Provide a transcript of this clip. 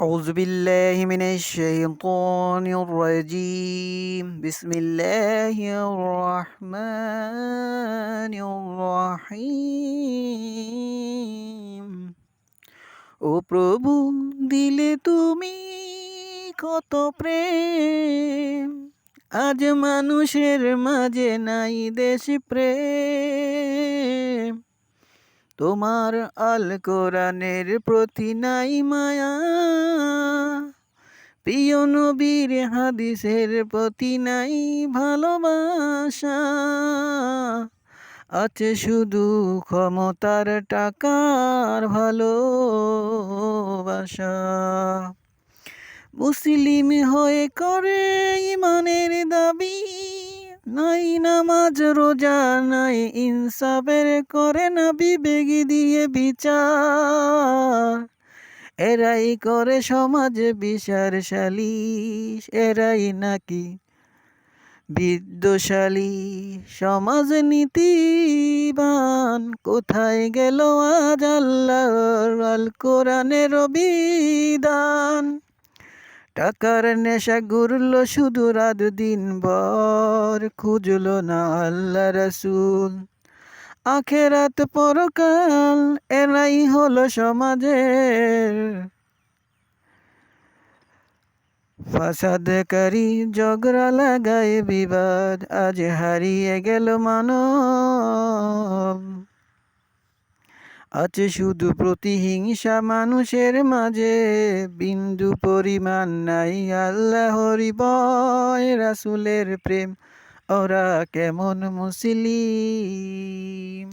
أعوذ بالله من الشيطان الرجيم بسم الله الرحمن الرحيم ও প্রভু দিলে তুমি কত প্রেম আজ মানুষের মাঝে নাই দেশ প্রেম তোমার আল কোরআনের প্রতি নাই মায়া প্রিয় নবীর হাদিসের প্রতি নাই ভালোবাসা আছে শুধু ক্ষমতার টাকার ভালোবাসা মুসলিম হয়ে করে ইমানের দাবি নাই নামাজ রোজা নাই ইনসাফের করে না বিবেক দিয়ে বিচার এরাই করে সমাজ বিচার সালিশ এরাই নাকি বিদ্যশালী সমাজ নীতিবান কোথায় গেল আজ আল্লাহর আল কোরআনের বিধান টাকার নেশা ঘুরল শুধু রাত দিন ভর খুঁজল না আল্লাহ রাসূল আখেরাত পরকাল এরাই হলো সমাজের ফাসাদকারী ঝগড়া লাগায় বিবাদ আজ হারিয়ে গেল মানব আছে শুধু প্রতিহিংসা মানুষের মাঝে বিন্দু পরিমাণ নাই আল্লাহর ভয় রাসূলের প্রেম ওরা কেমন মুসলিম।